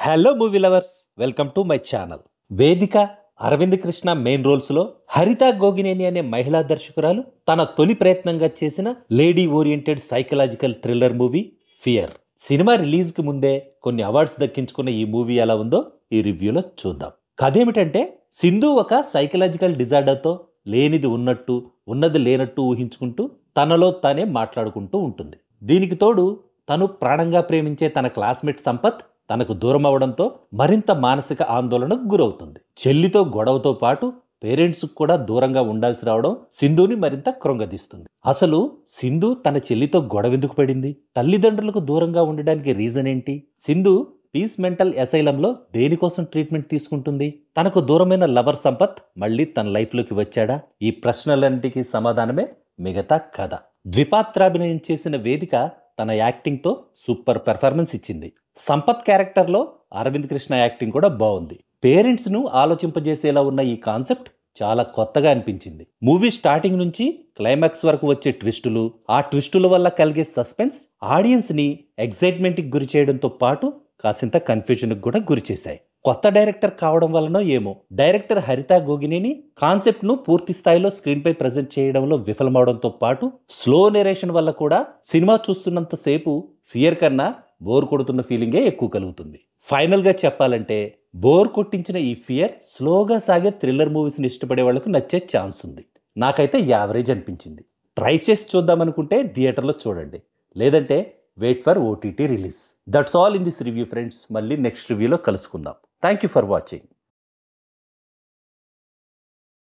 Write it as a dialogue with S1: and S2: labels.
S1: Hello movie lovers, welcome to my channel. వేదిక, Arvind Krishna main రోల్స్లో హరిత గోగినేని అనే మహిళా దర్శకురాలు తన తొలి ప్రయత్నంగా చేసిన lady oriented psychological thriller movie fear. Cinema రిలీజ్కి ముందే కొన్ని అవార్డ్స్ దక్కించుకున్న ఈ మూవీ ఎలా ఉందో ఈ రివ్యూలో చూద్దాం. కథ ఏమిటంటే, సింధు ఒక సైకలాజికల్ డిజార్డర్తో లేనిది ఉన్నట్టు, ఉన్నది లేనట్టు ఊహించుకుంటూ తనలో తానే మాట్లాడుకుంటూ ఉంటుంది. దీనికి తోడు తను ప్రాణంగా ప్రేమించే తన క్లాస్మేట్ సంపత్ తనకు దూరం అవడంతో మరింత మానసిక ఆందోళనకు గురవుతుంది. చెల్లితో గొడవతో పాటు పేరెంట్స్ కూడా దూరంగా ఉండాల్సి రావడం సింధుని మరింత కృంగదీస్తుంది. అసలు సింధు తన చెల్లితో గొడవెందుకు పడింది? తల్లిదండ్రులకు దూరంగా ఉండడానికి రీజన్ ఏంటి? సింధు పీస్ మెంటల్ అసైలంలో దేనికోసం ట్రీట్మెంట్ తీసుకుంటుంది? తనకు దూరమైన లవర్ సంపత్ మళ్ళీ తన లైఫ్లోకి వచ్చాడా? ఈ ప్రశ్నలన్నిటికీ సమాధానమే మిగతా కథ. ద్విపాత్రాభినయం చేసిన వేదిక తన యాక్టింగ్తో సూపర్ పెర్ఫార్మెన్స్ ఇచ్చింది. సంపత్ క్యారెక్టర్లో అరవింద్ కృష్ణ యాక్టింగ్ కూడా బాగుంది. పేరెంట్స్ను ఆలోచింపజేసేలా ఉన్న ఈ కాన్సెప్ట్ చాలా కొత్తగా అనిపించింది. మూవీ స్టార్టింగ్ నుంచి క్లైమాక్స్ వరకు వచ్చే ట్విస్టులు, ఆ ట్విస్టుల వల్ల కలిగే సస్పెన్స్ ఆడియన్స్ని ఎగ్జైట్మెంట్కి గురి చేయడంతో పాటు కాసింత కన్ఫ్యూజన్కి కూడా గురి చేశాయి. కొత్త డైరెక్టర్ కావడం వలనో ఏమో, డైరెక్టర్ హరిత గోగినేని కాన్సెప్ట్ను పూర్తి స్థాయిలో స్క్రీన్పై ప్రజెంట్ చేయడంలో విఫలమవడంతో పాటు స్లో నెరేషన్ వల్ల కూడా సినిమా చూస్తున్నంతసేపు ఫియర్ కన్నా బోర్ కొడుతున్న ఫీలింగే ఎక్కువ కలుగుతుంది. ఫైనల్గా చెప్పాలంటే, బోర్ కొట్టించిన ఈ ఫియర్ స్లోగా సాగే థ్రిల్లర్ మూవీస్ని ఇష్టపడే వాళ్ళకు నచ్చే ఛాన్స్ ఉంది. నాకైతే యావరేజ్ అనిపించింది. ట్రై చేసి చూద్దామనుకుంటే థియేటర్లో చూడండి, లేదంటే wait for OTT release. That's all in this review friends. మళ్ళీ నెక్స్ట్ రివ్యూలో కలుసుకుందాం. Thank you for watching.